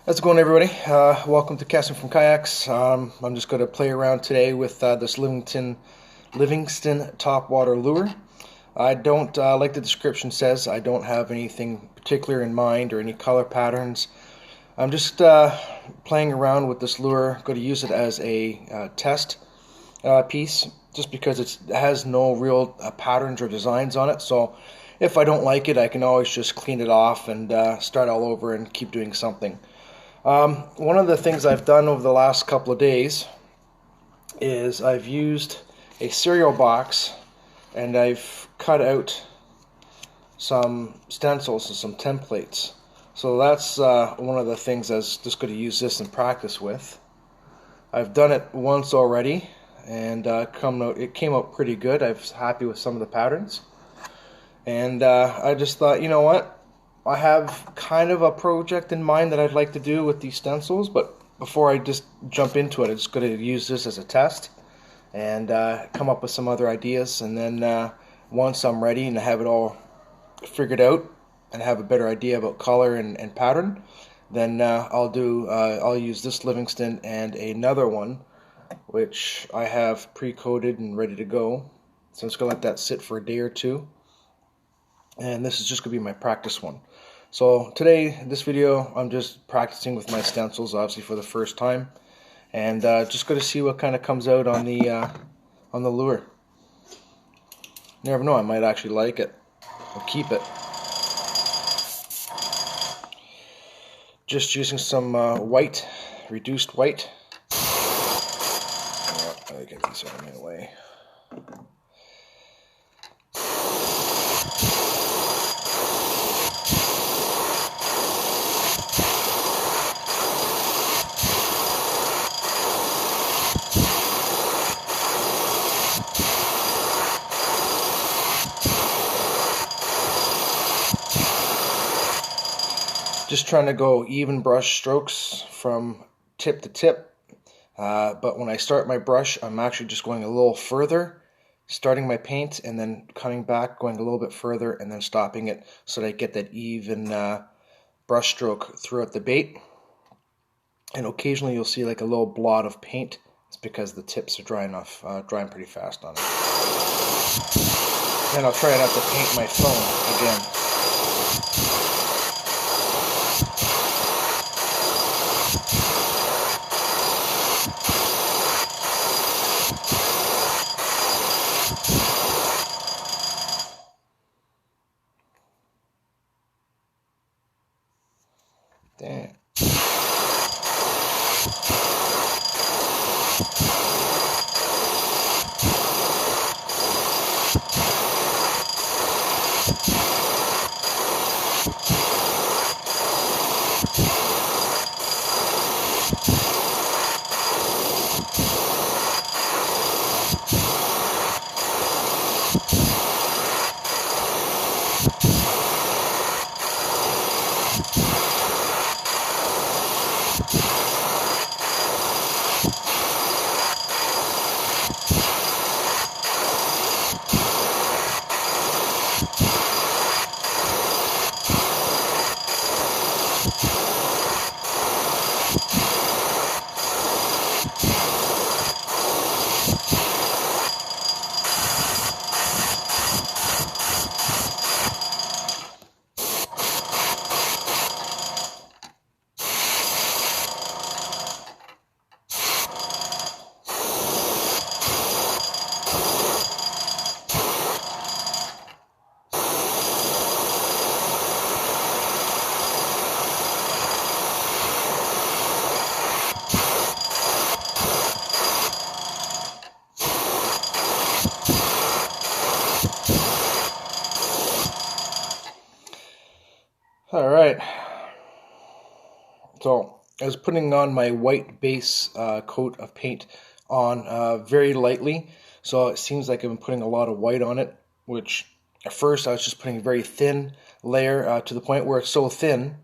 How's it going, everybody? Welcome to Casting from Kayaks. I'm just going to play around today with this Livingston topwater lure. I don't, like the description says, I don't have anything particular in mind or any color patterns. I'm just playing around with this lure. Going to use it as a test piece, just because it has no real patterns or designs on it. So if I don't like it, I can always just clean it off and start all over and keep doing something. One of the things I've done over the last couple of days is I've used a cereal box and I've cut out some stencils and some templates. So that's one of the things I was just going to use this in practice with. I've done it once already and it came out pretty good. I was happy with some of the patterns. And I just thought, you know what? I have kind of a project in mind that I'd like to do with these stencils, but before I just jump into it, I'm just going to use this as a test and come up with some other ideas. And then once I'm ready and I have it all figured out and have a better idea about color and pattern, then I'll use this Livingston and another one, which I have pre-coated and ready to go. So I'm just going to let that sit for a day or two. And this is just going to be my practice one. So today, this video, I'm just practicing with my stencils, obviously for the first time, and just going to see what kind of comes out on the lure. You never know, I might actually like it or keep it. Just using some white, reduced white. I'll get these out of my way. Just trying to go even brush strokes from tip to tip, but when I start my brush, I'm actually just going a little further, starting my paint and then coming back, going a little bit further and then stopping it so that I get that even brush stroke throughout the bait. And occasionally you'll see like a little blot of paint. It's because the tips are drying pretty fast on it. Then I'll try not to paint my phone again. Damn. All right, so I was putting on my white base coat of paint on very lightly, so it seems like I've been putting a lot of white on it, which at first I was just putting a very thin layer to the point where it's so thin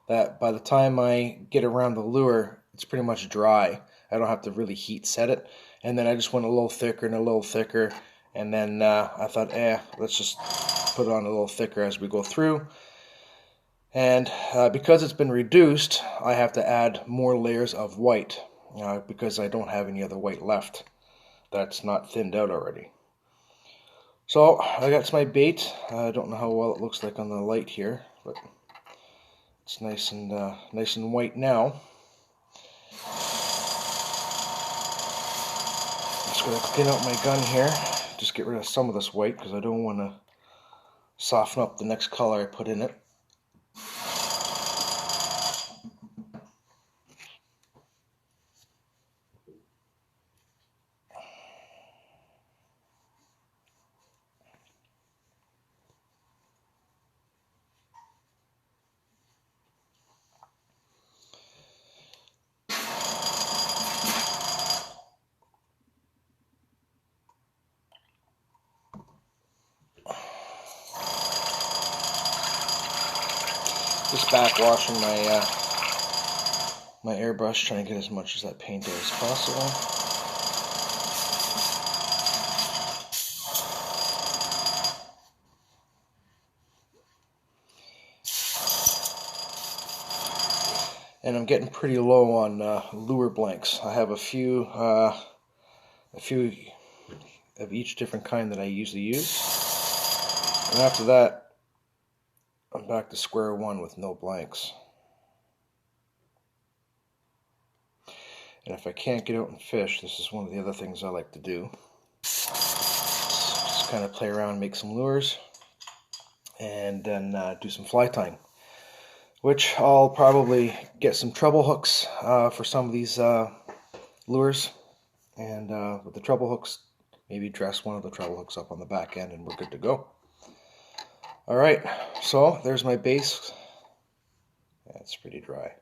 that by the time I get around the lure, it's pretty much dry. I don't have to really heat set it, and then I just went a little thicker and a little thicker, and then I thought, let's just put it on a little thicker as we go through. And because it's been reduced, I have to add more layers of white because I don't have any other white left that's not thinned out already. So that's my bait. I don't know how well it looks like on the light here, but it's nice and white now. I'm just going to clean out my gun here. Just get rid of some of this white because I don't want to soften up the next color I put in it. Just backwashing my airbrush, trying to get as much of that paint out as possible. And I'm getting pretty low on lure blanks. I have a few of each different kind that I usually use, and after that, I'm back to square one with no blanks. And if I can't get out and fish, this is one of the other things I like to do. Just kind of play around, make some lures, and then do some fly tying. Which I'll probably get some treble hooks for some of these lures. And with the treble hooks, maybe dress one of the treble hooks up on the back end and we're good to go. Alright, so there's my base. That's pretty dry.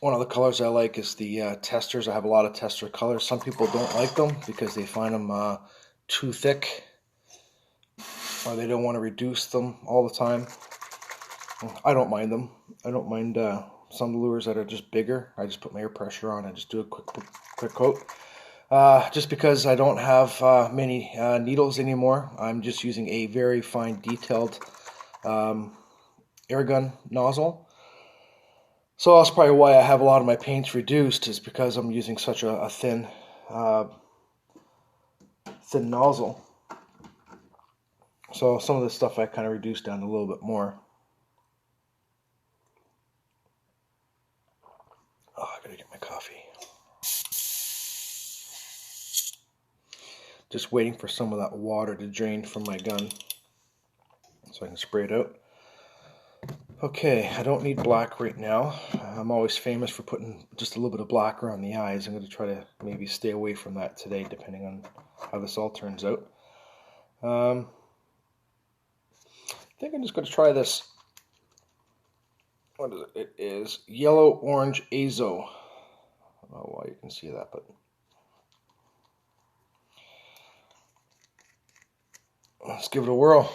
One of the colors I like is the testers. I have a lot of tester colors. Some people don't like them because they find them too thick, or they don't want to reduce them all the time. I don't mind them. I don't mind some lures that are just bigger. I just put my air pressure on and just do a quick coat. Just because I don't have many needles anymore, I'm just using a very fine detailed air gun nozzle. So that's probably why I have a lot of my paints reduced, is because I'm using such a thin nozzle. So some of this stuff I kind of reduced down a little bit more. Oh, I gotta get my coffee. Just waiting for some of that water to drain from my gun so I can spray it out. Okay, I don't need black right now. I'm always famous for putting just a little bit of black around the eyes. I'm going to try to maybe stay away from that today, depending on how this all turns out. I think I'm just going to try this. What is it? It is yellow orange azo. I don't know why you can see that, but let's give it a whirl.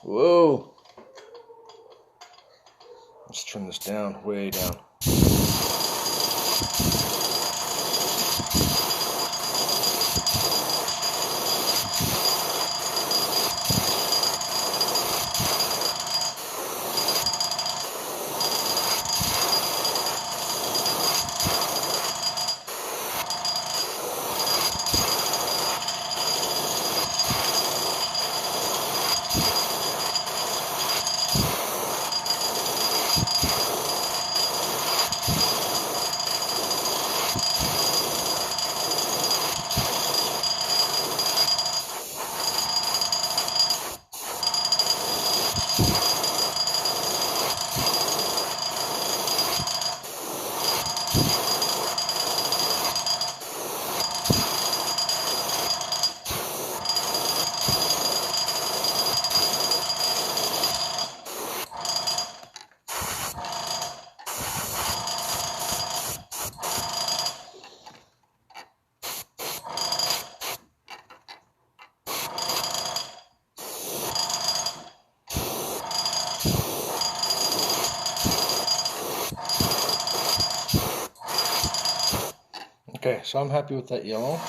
Whoa. Let's turn this down, way down. Okay, so I'm happy with that yellow.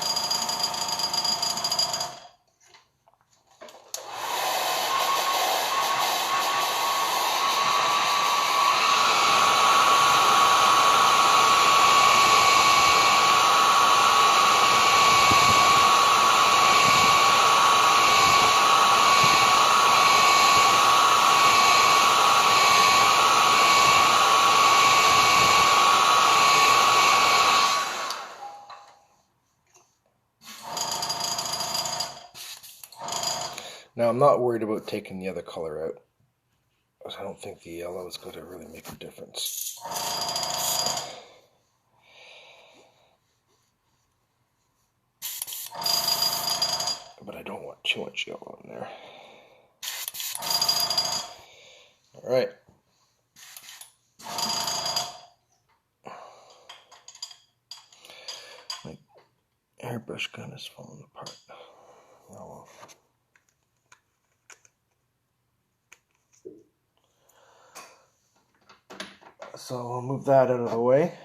Now I'm not worried about taking the other color out, because I don't think the yellow is going to really make a difference. But I don't want too much yellow in there. All right. My airbrush gun is falling apart. Oh well. So I'll move that out of the way.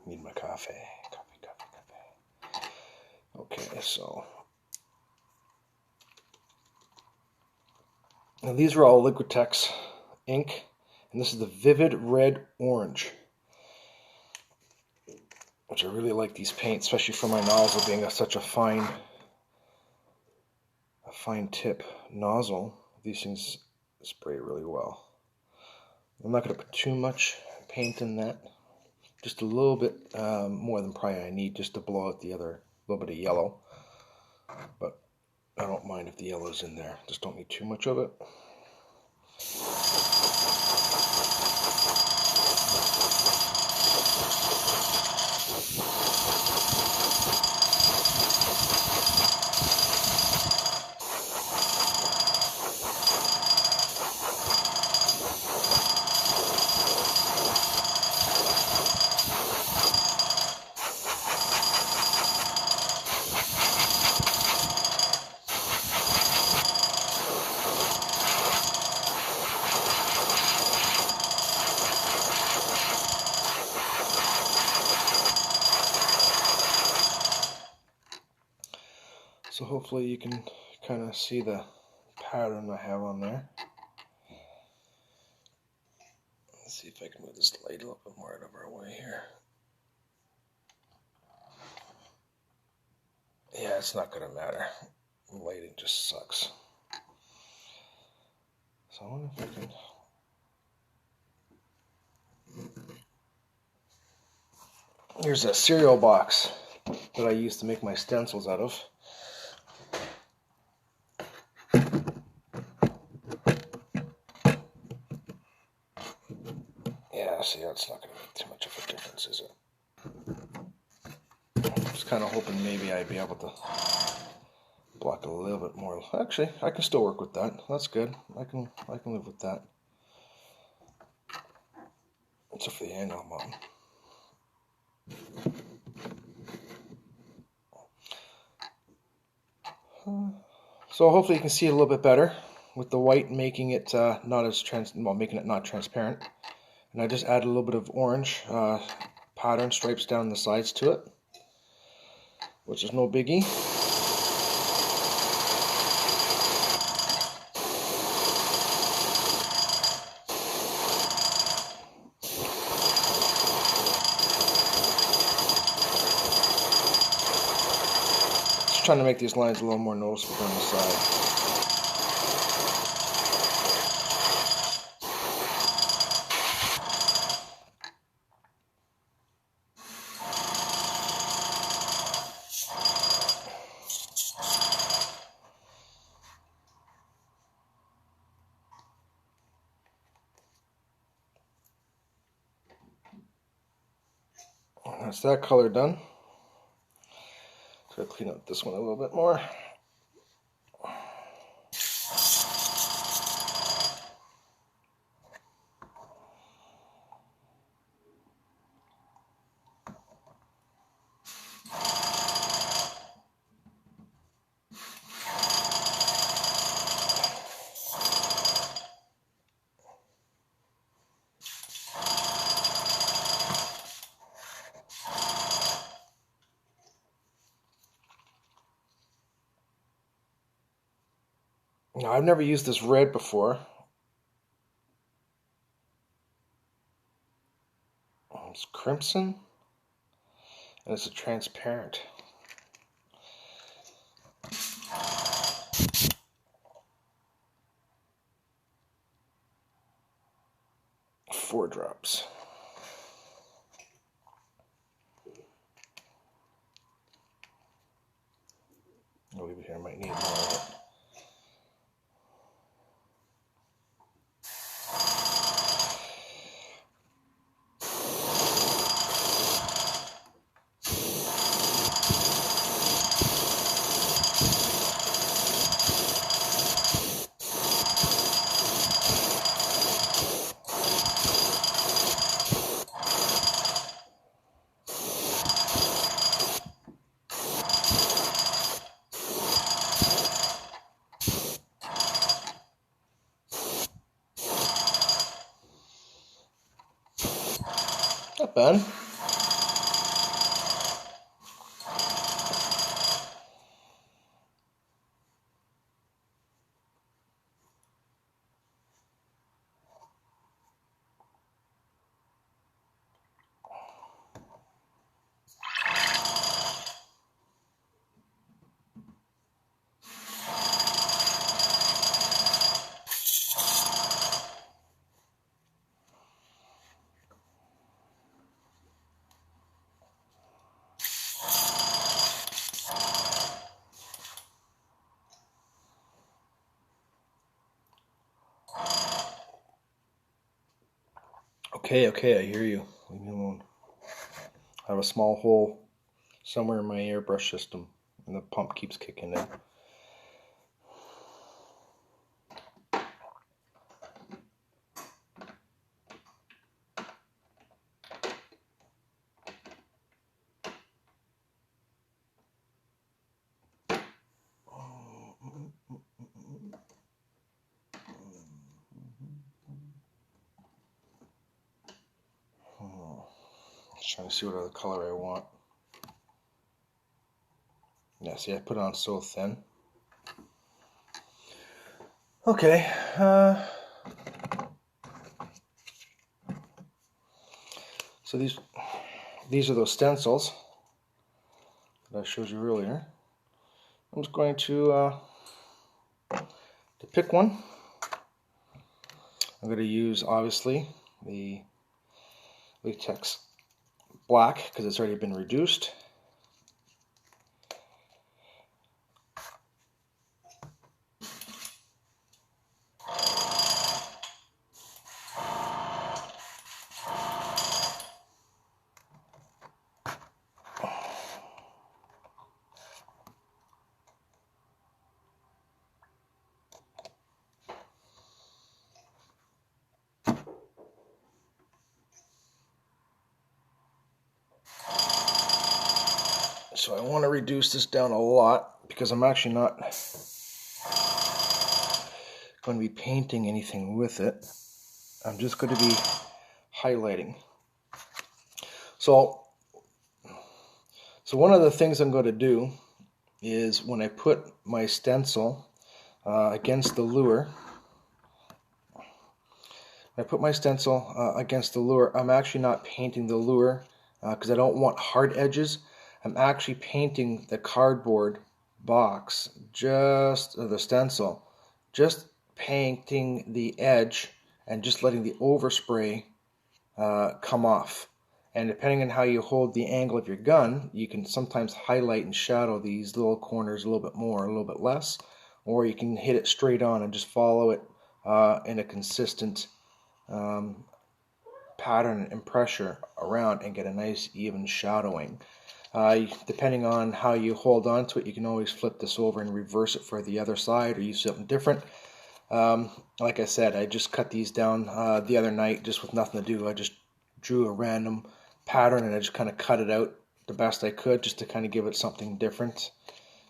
Need my coffee. Coffee. Okay, so now these are all Liquitex ink, and this is the Vivid Red Orange, which I really like these paints, especially for my nozzle being such a fine tip nozzle. These things spray really well. I'm not going to put too much paint in that. Just a little bit more than probably I need, just to blow out the other little bit of yellow. But I don't mind if the yellow's in there. Just don't need too much of it. So hopefully you can kind of see the pattern I have on there. Let's see if I can move this light a little bit more out of our way here. Yeah, it's not going to matter. Lighting just sucks. So I wonder if I can... Here's a cereal box that I used to make my stencils out of. Yeah, see, that's not going to make too much of a difference, is it? I was kind of hoping maybe I'd be able to block it a little bit more. Actually, I can still work with that. That's good. I can live with that. Except for the handle button. So hopefully you can see it a little bit better with the white making it making it not transparent. And I just add a little bit of orange pattern stripes down the sides to it, which is no biggie. Just trying to make these lines a little more noticeable on the side. That's that color done. So I'll clean up this one a little bit more. Now, I've never used this red before. It's crimson, and it's a transparent. Four drops. I'll leave it here. I might need more of it. Not bad. Okay, I hear you. Leave me alone. I have a small hole somewhere in my airbrush system, and the pump keeps kicking in. Just trying to see what other color I want. Yeah, see, I put it on so thin. Okay. So these are those stencils that I showed you earlier. I'm just going to pick one. I'm going to use, obviously, the latex black because it's already been reduced. So I want to reduce this down a lot because I'm actually not going to be painting anything with it. I'm just going to be highlighting. So one of the things I'm going to do is when I put my stencil against the lure, I'm actually not painting the lure because I don't want hard edges. I'm actually painting the cardboard box, just the stencil, just painting the edge and just letting the overspray come off. And depending on how you hold the angle of your gun, you can sometimes highlight and shadow these little corners a little bit more, a little bit less, or you can hit it straight on and just follow it in a consistent pattern and pressure around and get a nice even shadowing. Depending on how you hold on to it, you can always flip this over and reverse it for the other side or use something different. Like I said, I just cut these down the other night just with nothing to do. I just drew a random pattern and I just kind of cut it out the best I could just to kind of give it something different.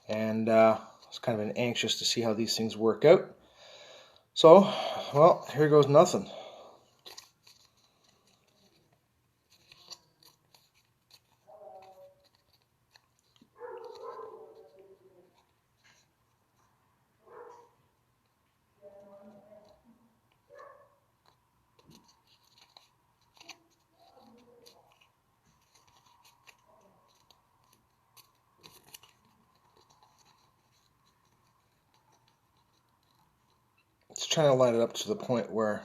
And I was kind of anxious to see how these things work out. So, well, here goes nothing. just trying to line it up to the point where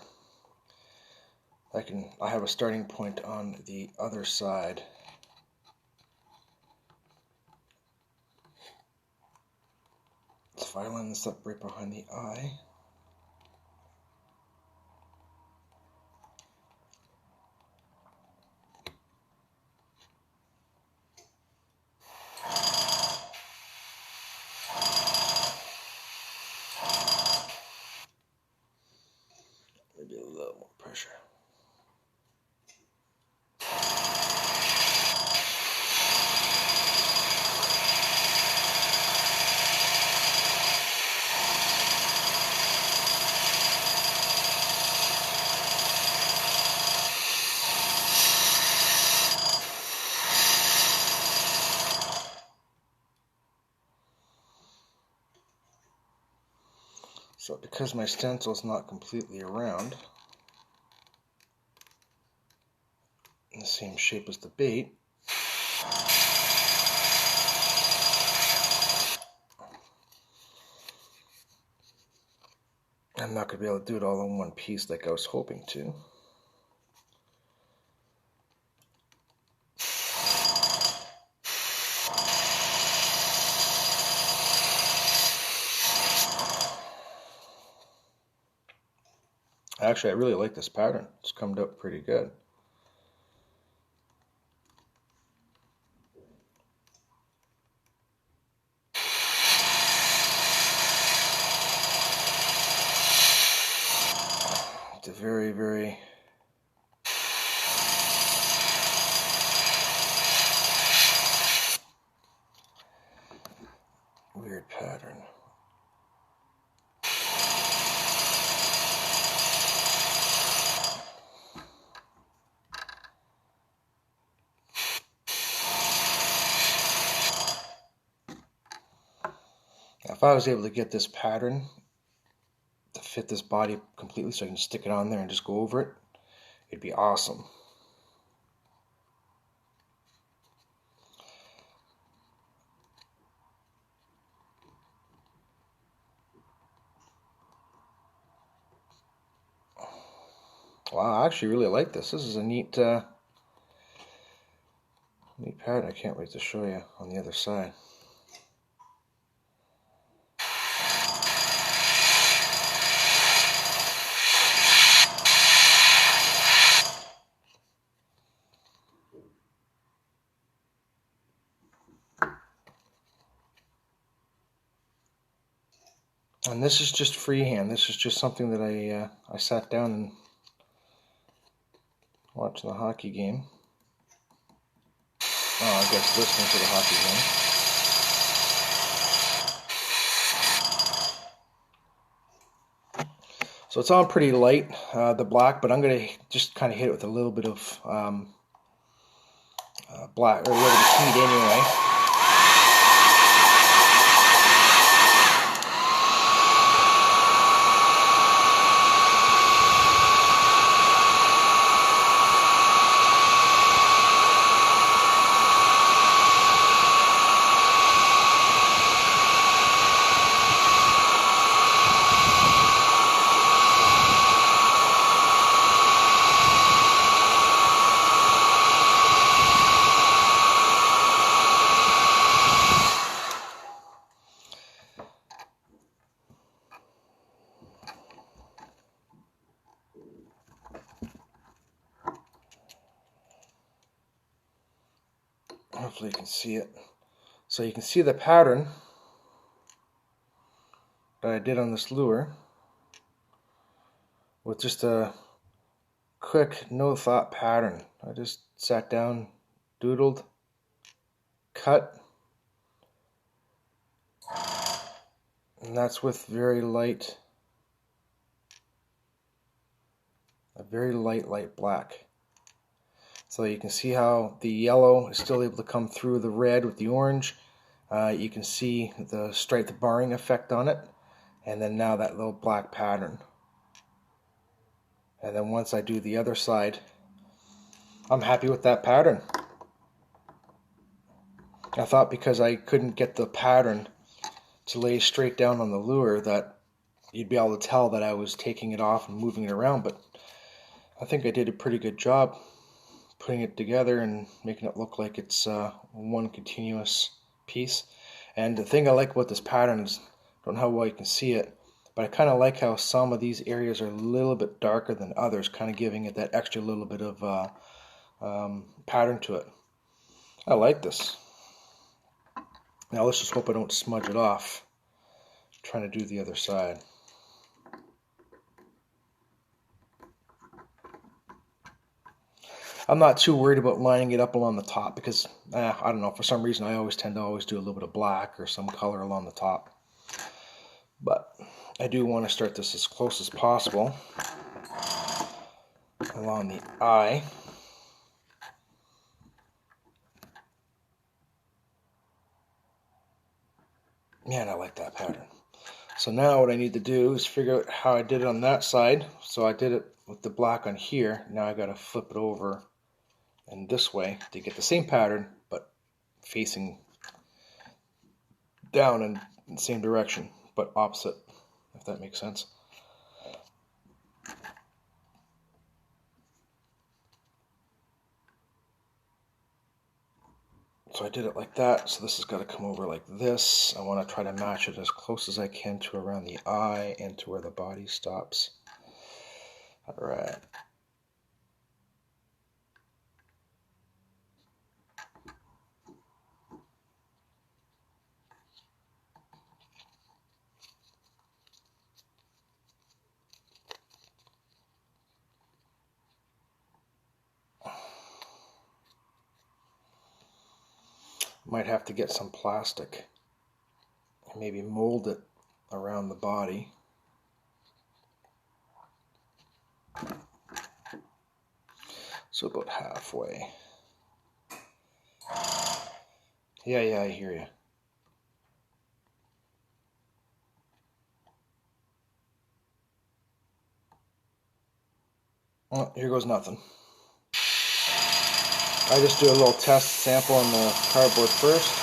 I have a starting point on the other side. So if I line this up right behind the eye. Maybe a little more pressure. So because my stencil is not completely around, in the same shape as the bait, I'm not going to be able to do it all in one piece like I was hoping to. Actually, I really like this pattern. It's come out pretty good. It's a very, very weird pattern. If I was able to get this pattern to fit this body completely so I can stick it on there and just go over it, it'd be awesome. Wow, I actually really like this. This is a neat, neat pattern. I can't wait to show you on the other side. And this is just freehand. This is just something that I sat down and watched the hockey game. Oh, I guess listening to the hockey game. So it's on pretty light, the black, but I'm going to just kind of hit it with a little bit of black, or a little bit of heat anyway. Hopefully you can see it. So you can see the pattern that I did on this lure with just a quick, no thought pattern. I just sat down, doodled, cut, and that's with a very light light black. So you can see how the yellow is still able to come through the red with the orange. You can see the striped barring effect on it, and then now that little black pattern. And then once I do the other side, I'm happy with that pattern. I thought because I couldn't get the pattern to lay straight down on the lure that you'd be able to tell that I was taking it off and moving it around, but I think I did a pretty good job putting it together and making it look like it's one continuous piece. And the thing I like about this pattern is, I don't know how well you can see it, but I kind of like how some of these areas are a little bit darker than others, kind of giving it that extra little bit of pattern to it. I like this. Now let's just hope I don't smudge it off trying to do the other side. I'm not too worried about lining it up along the top because, I don't know, for some reason I always tend to do a little bit of black or some color along the top. But I do want to start this as close as possible along the eye. Man, I like that pattern. So now what I need to do is figure out how I did it on that side. So I did it with the black on here. Now I got to flip it over and this way to get the same pattern but facing down in the same direction but opposite, if that makes sense. So I did it like that, so this has got to come over like this. I want to try to match it as close as I can to around the eye and to where the body stops. Alright. Might have to get some plastic and maybe mold it around the body. So about halfway. Yeah, I hear you. Oh, here goes nothing. I just do a little test sample on the cardboard first.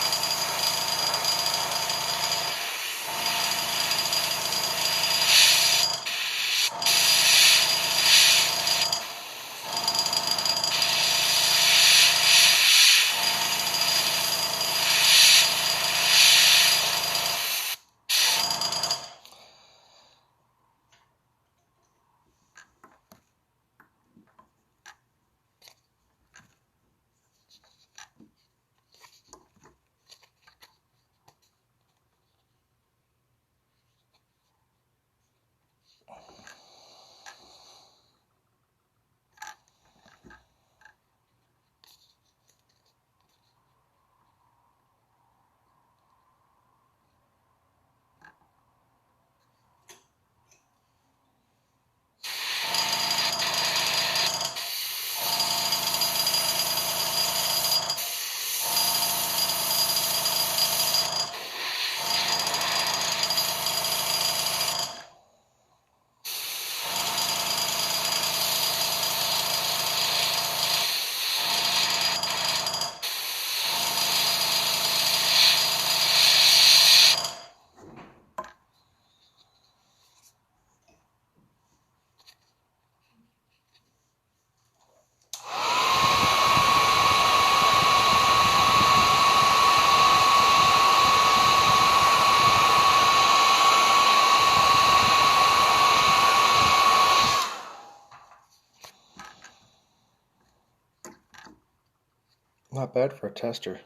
Not bad for a tester.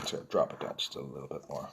So drop it down just a little bit more.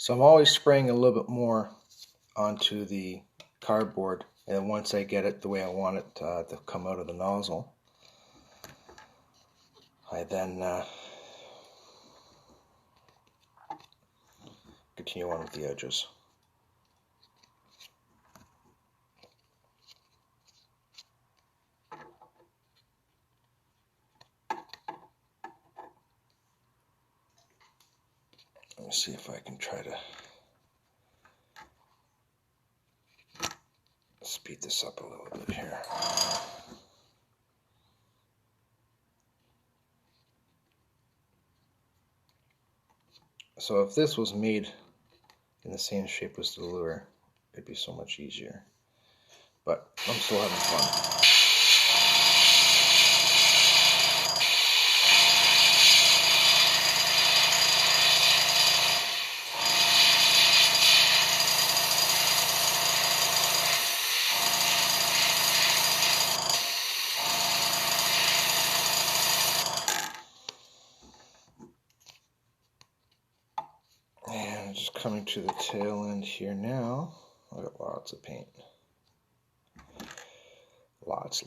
So I'm always spraying a little bit more onto the cardboard, and once I get it the way I want it to come out of the nozzle, I then continue on with the edges. Let me see if I can try to speed this up a little bit here. So if this was made in the same shape as the lure, it'd be so much easier. But I'm still having fun. And just coming to the tail end here now. I got lots of paint. Lots.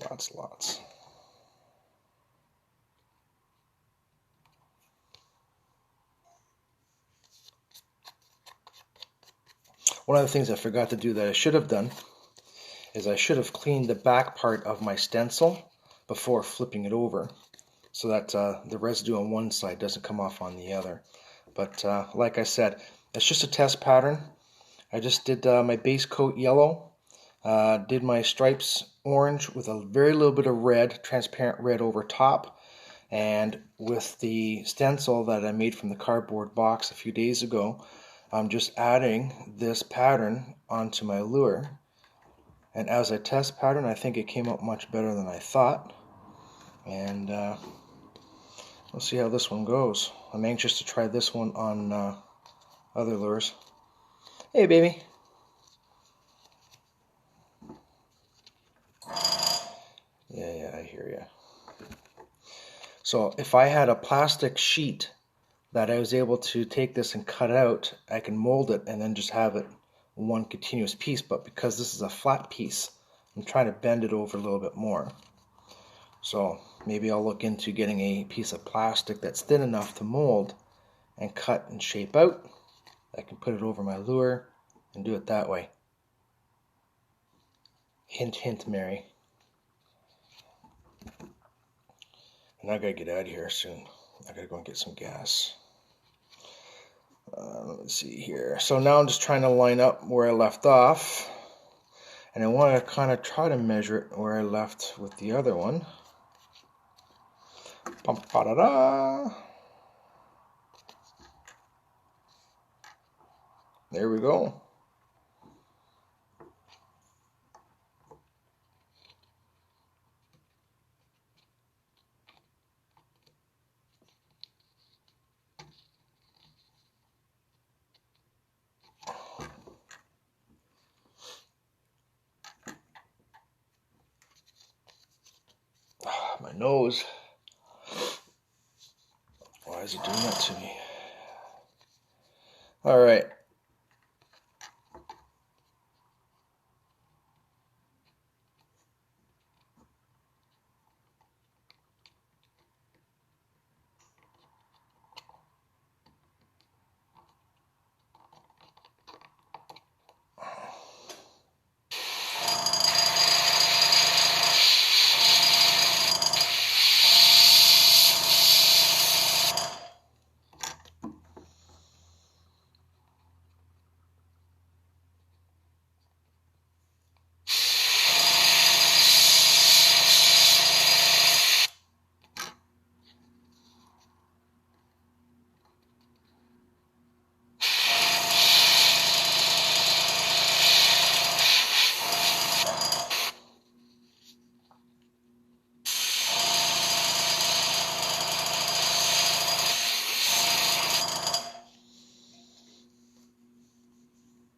One of the things I forgot to do that I should have done is I should have cleaned the back part of my stencil before flipping it over, so that the residue on one side doesn't come off on the other. But like I said, it's just a test pattern. I just did my base coat yellow, did my stripes orange with a very little bit of red, transparent red over top, and with the stencil that I made from the cardboard box a few days ago, I'm just adding this pattern onto my lure. And as a test pattern, I think it came out much better than I thought. And we'll see how this one goes. I'm anxious to try this one on other lures. Hey, baby. Yeah, I hear you. So if I had a plastic sheet that I was able to take this and cut out, I can mold it and then just have it one continuous piece. But because this is a flat piece, I'm trying to bend it over a little bit more. So maybe I'll look into getting a piece of plastic that's thin enough to mold and cut and shape out. I can put it over my lure and do it that way. Hint, hint, Mary. And I gotta get out of here soon. I gotta go and get some gas. Let's see here. So now I'm just trying to line up where I left off. And I want to kind of try to measure it where I left with the other one. Bum-ba-da-da. There we go. My nose. Why is it doing that to me? All right.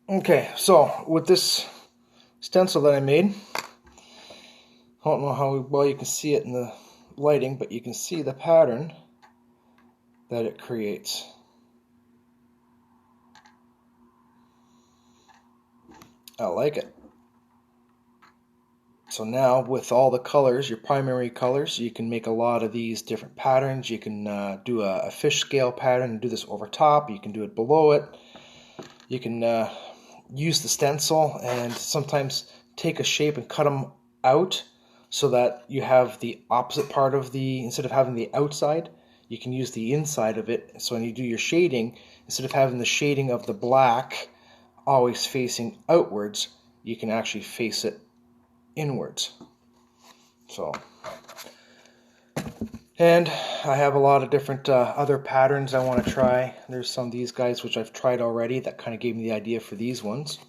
Okay, so with this stencil that I made, I don't know how well you can see it in the lighting, but you can see the pattern that it creates. I like it. So now with all the colors, your primary colors, you can make a lot of these different patterns. You can do a fish scale pattern and do this over top. You can do it below it. You can use the stencil and sometimes take a shape and cut them out so that you have the opposite part of the, instead of having the outside, you can use the inside of it. So when you do your shading, instead of having the shading of the black always facing outwards, you can actually face it inwards. So, and I have a lot of different other patterns I want to try. There's some of these guys which I've tried already that kind of gave me the idea for these ones.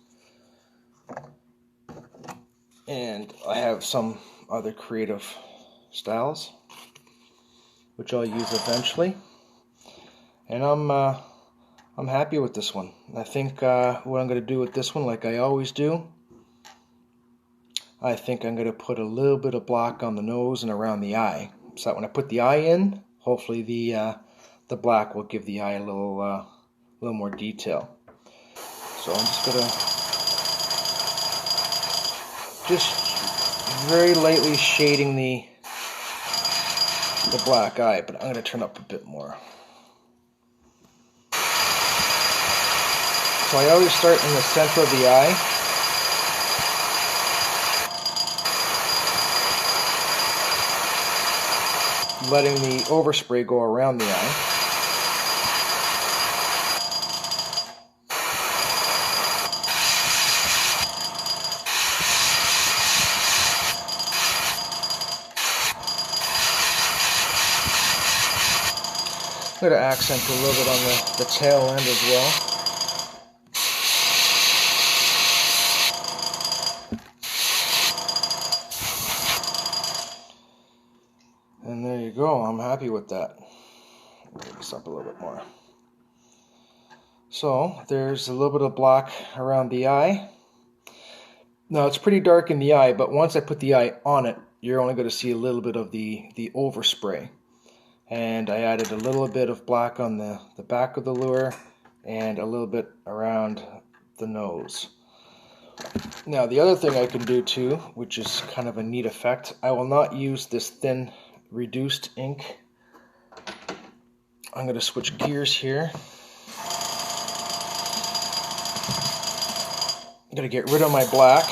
And I have some other creative styles which I'll use eventually. And I'm happy with this one. I think what I'm going to do with this one, like I always do, I think I'm going to put a little bit of black on the nose and around the eye, so that when I put the eye in, hopefully the black will give the eye a little more detail. So I'm just going to very lightly shading the black eye, but I'm going to turn up a bit more. So I always start in the center of the eye. Letting the overspray go around the eye. I'm going to accent a little bit on the tail end as well. And there you go, I'm happy with that. Make this up a little bit more. So there's a little bit of black around the eye. Now it's pretty dark in the eye, but once I put the eye on it, you're only going to see a little bit of the overspray. And I added a little bit of black on the back of the lure and a little bit around the nose. Now the other thing I can do too, which is kind of a neat effect, I will not use this thin reduced ink. I'm going to switch gears here. I'm going to get rid of my black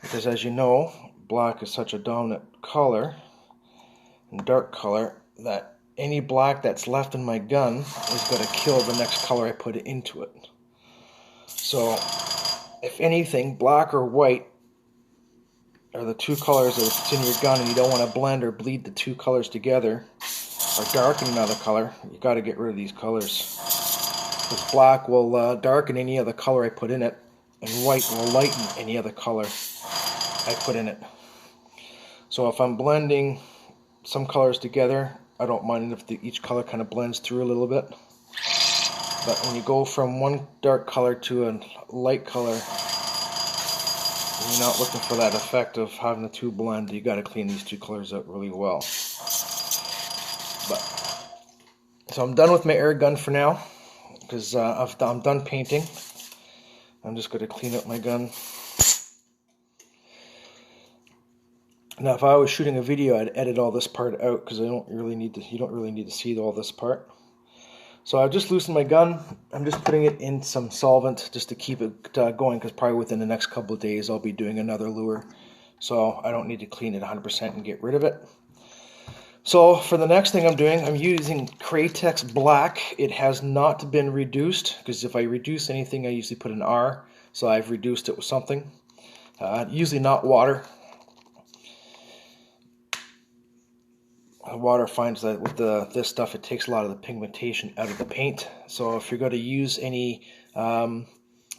because, as you know, black is such a dominant color and dark color that any black that's left in my gun is going to kill the next color I put into it. So if anything, black or white are the two colors that's in your gun, and you don't want to blend or bleed the two colors together or darken another color. You got to get rid of these colors. Because black will darken any other color I put in it, and white will lighten any other color I put in it. So if I'm blending some colors together, I don't mind if each color kind of blends through a little bit. But when you go from one dark color to a light color, you're not looking for that effect of having the two blend. You got to clean these two colors out really well. So I'm done with my air gun for now, because I'm done painting. I'm just going to clean up my gun. Now, if I was shooting a video, I'd edit all this part out because you don't really need to see all this part. So I've just loosened my gun. I'm just putting it in some solvent just to keep it going, because probably within the next couple of days I'll be doing another lure. So I don't need to clean it 100% and get rid of it. So for the next thing I'm doing, I'm using Cratex Black. It has not been reduced, because if I reduce anything I usually put an R. So I've reduced it with something. Usually not water. Water finds that with this stuff, it takes a lot of the pigmentation out of the paint. So if you're going to use any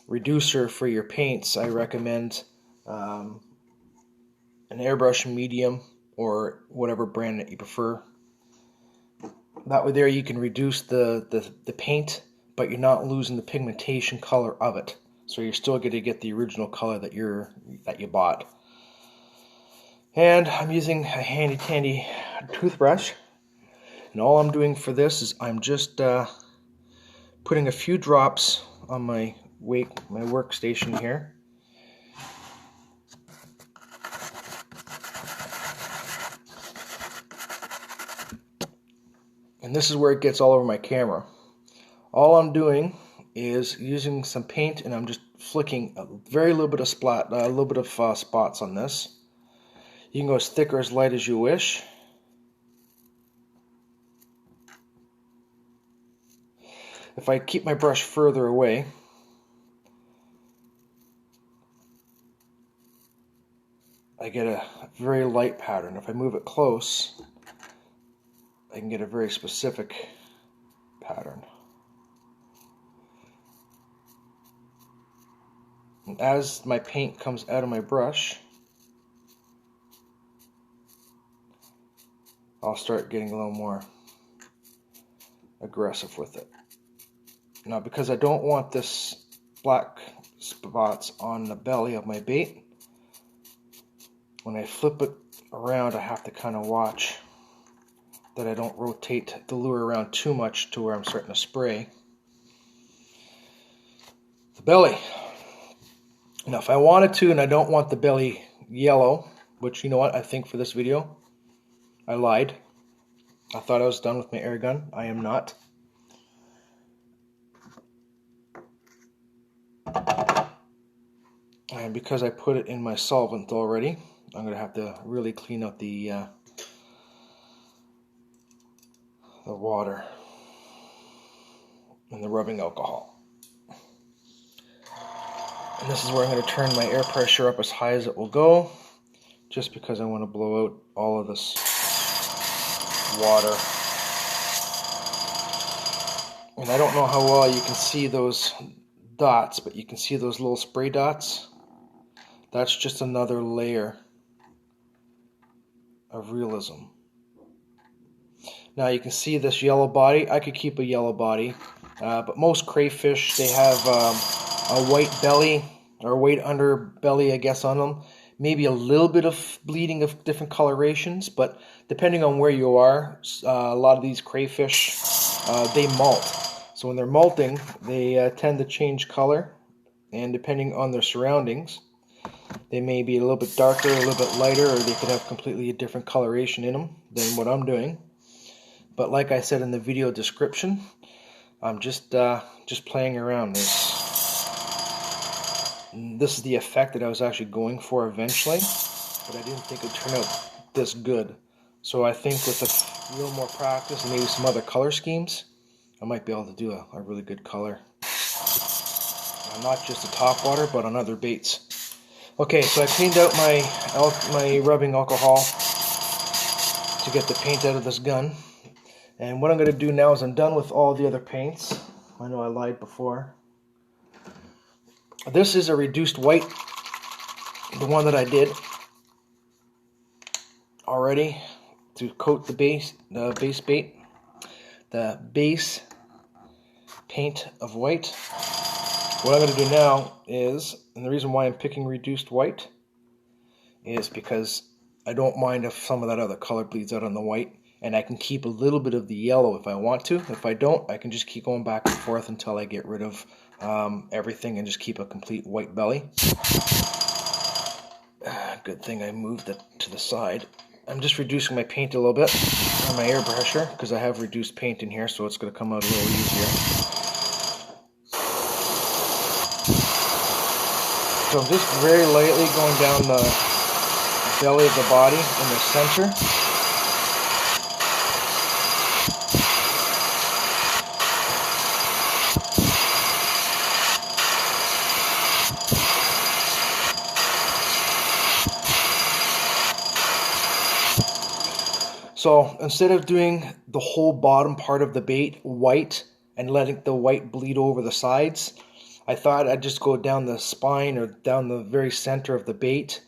reducer for your paints, I recommend an airbrush medium or whatever brand that you prefer. That way there you can reduce the paint, but you're not losing the pigmentation color of it. So you're still going to get the original color that you bought. And I'm using a handy-dandy toothbrush, and all I'm doing for this is I'm just putting a few drops on my workstation here. And this is where it gets all over my camera. All I'm doing is using some paint, and I'm just flicking a very little bit of spots on this. You can go as thick or as light as you wish. If I keep my brush further away, I get a very light pattern. If I move it close, I can get a very specific pattern. And as my paint comes out of my brush, I'll start getting a little more aggressive with it. Now, because I don't want this black spots on the belly of my bait, when I flip it around, I have to kind of watch that I don't rotate the lure around too much to where I'm starting to spray the belly. Now, if I wanted to, and I don't want the belly yellow, which, you know what, I think for this video, I lied. I thought I was done with my air gun. I am not. And because I put it in my solvent already, I'm going to have to really clean up the water and the rubbing alcohol. And this is where I'm going to turn my air pressure up as high as it will go, just because I want to blow out all of this water. And I don't know how well you can see those dots, but you can see those little spray dots. That's just another layer of realism. Now you can see this yellow body. I could keep a yellow body, but most crayfish, they have a white belly or white underbelly, I guess, on them. Maybe a little bit of bleeding of different colorations, but depending on where you are, a lot of these crayfish, they molt. So when they're molting, they tend to change color, and depending on their surroundings, they may be a little bit darker, a little bit lighter, or they could have completely a different coloration in them than what I'm doing. But like I said in the video description, I'm just playing around. This is the effect that I was actually going for eventually, but I didn't think it would turn out this good. So I think with a little more practice and maybe some other color schemes, I might be able to do a really good color. Not just the top water, but on other baits. Okay, so I cleaned out my rubbing alcohol to get the paint out of this gun. And what I'm going to do now is I'm done with all the other paints. I know I lied before. This is a reduced white, the one that I did already to coat the base bait, the base paint of white. What I'm going to do now is, and the reason why I'm picking reduced white is because I don't mind if some of that other color bleeds out on the white, and I can keep a little bit of the yellow if I want to. If I don't, I can just keep going back and forth until I get rid of everything and just keep a complete white belly. Good thing I moved it to the side. I'm just reducing my paint a little bit on my air pressure because I have reduced paint in here, so it's going to come out a little easier. So I'm just very lightly going down the belly of the body in the center. So instead of doing the whole bottom part of the bait white and letting the white bleed over the sides, I thought I'd just go down the spine or down the very center of the bait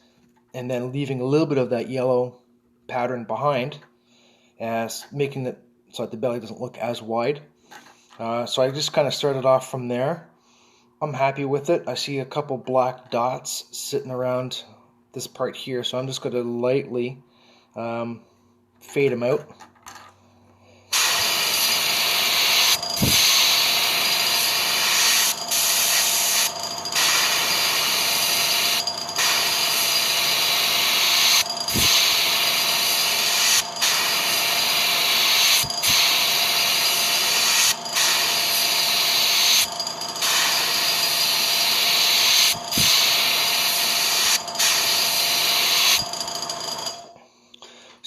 and then leaving a little bit of that yellow pattern behind, as making it so that the belly doesn't look as wide. So I just kind of started off from there. I'm happy with it. I see a couple black dots sitting around this part here, so I'm just going to lightly fade them out.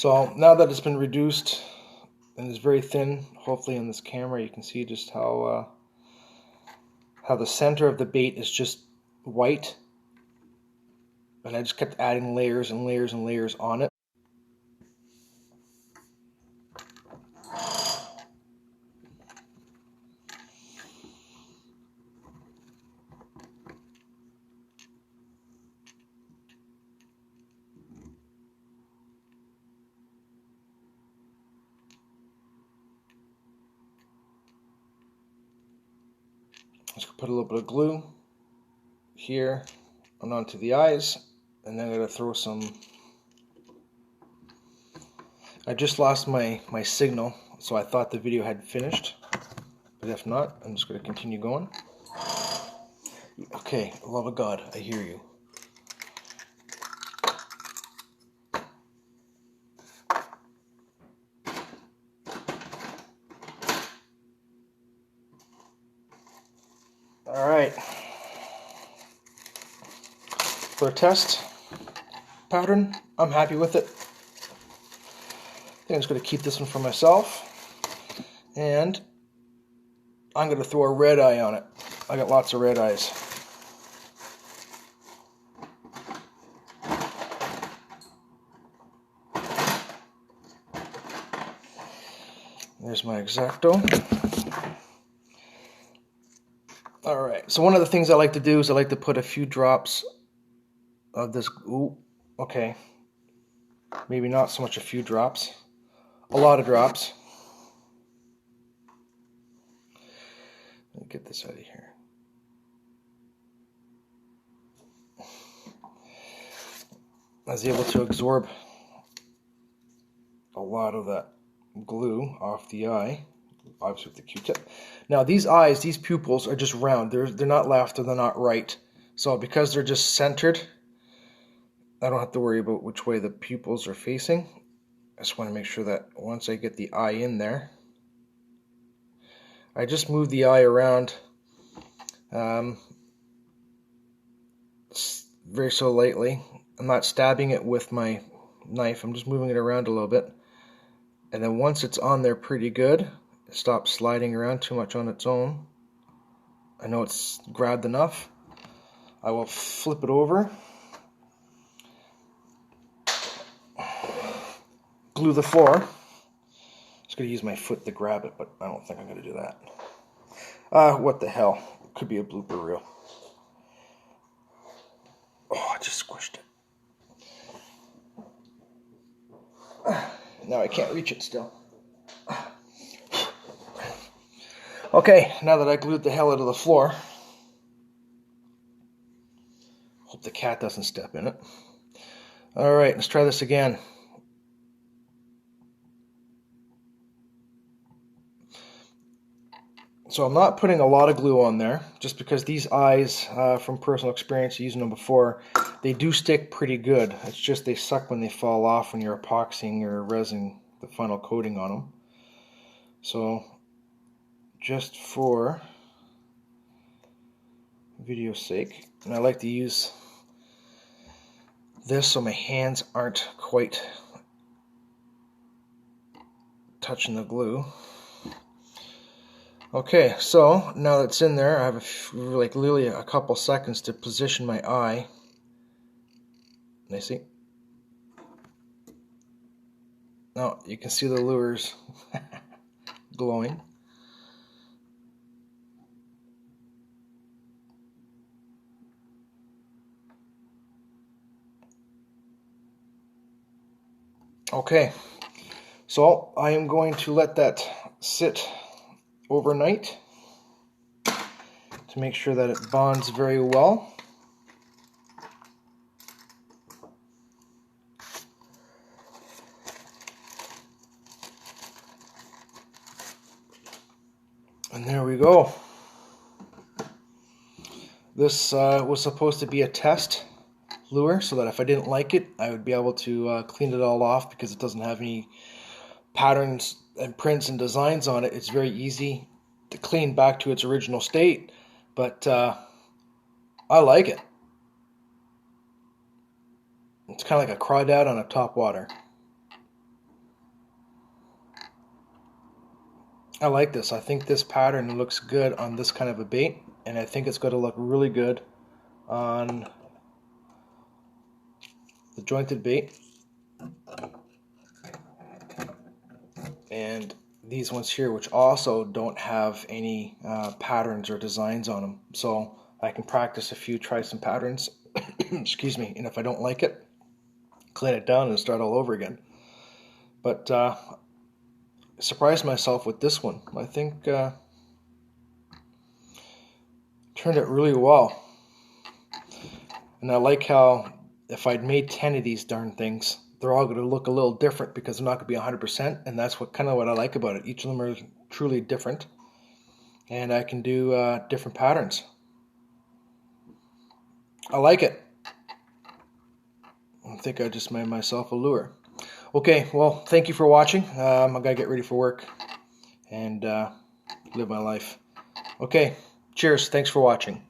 So now that it's been reduced and is very thin, hopefully in this camera you can see just how the center of the bait is just white, and I just kept adding layers and layers and layers on it. Just put a little bit of glue here and onto the eyes, and then I'm going to throw some. I just lost my signal, so I thought the video had finished, but if not, I'm just going to continue going. Okay, love of God, I hear you. All right. For a test pattern, I'm happy with it. I think I'm just going to keep this one for myself, and I'm going to throw a red eye on it. I got lots of red eyes. There's my X-Acto. Alright, so one of the things I like to do is I like to put a few drops of this. Ooh, okay. Maybe not so much a few drops. A lot of drops. Let me get this out of here. I was able to absorb a lot of that glue off the eye, obviously with the Q-tip. Now these eyes, these pupils are just round. They're not left or they're not right. So because they're just centered, I don't have to worry about which way the pupils are facing. I just want to make sure that once I get the eye in there, I just move the eye around very so lightly. I'm not stabbing it with my knife. I'm just moving it around a little bit. And then once it's on there pretty good, it stops sliding around too much on its own. I know it's grabbed enough. I will flip it over, glue the floor. Just going to use my foot to grab it, but I don't think I'm going to do that. What the hell? It could be a blooper reel. Oh, I just squished it. Now I can't reach it still. Okay, now that I glued the hell out of the floor, hope the cat doesn't step in it. Alright, let's try this again. So I'm not putting a lot of glue on there, just because these eyes, from personal experience using them before, they do stick pretty good. It's just they suck when they fall off when you're epoxying or resin the final coating on them. So just for video's sake, and I like to use this so my hands aren't quite touching the glue. Okay, so now that it's in there, I have like literally a couple seconds to position my eye. And I see. Now you can see the lures glowing. Okay, so I am going to let that sit overnight to make sure that it bonds very well. And there we go. This was supposed to be a test lure so that if I didn't like it, I would be able to clean it all off, because it doesn't have any patterns and prints and designs on it. It's very easy to clean back to its original state, but I like it. It's kind of like a crawdad on a top water. I like this. I think this pattern looks good on this kind of a bait, and I think it's going to look really good on the jointed bait and these ones here, which also don't have any patterns or designs on them. So I can practice a few, try some patterns, excuse me, and if I don't like it, clean it down and start all over again. But surprised myself with this one. I think turned out really well. And I like how if I'd made 10 of these darn things, they're all going to look a little different because they're not going to be 100%, and that's what kind of what I like about it. Each of them are truly different, and I can do different patterns. I like it. I think I just made myself a lure. Okay, well, thank you for watching. I gotta get ready for work and live my life. Okay, cheers. Thanks for watching.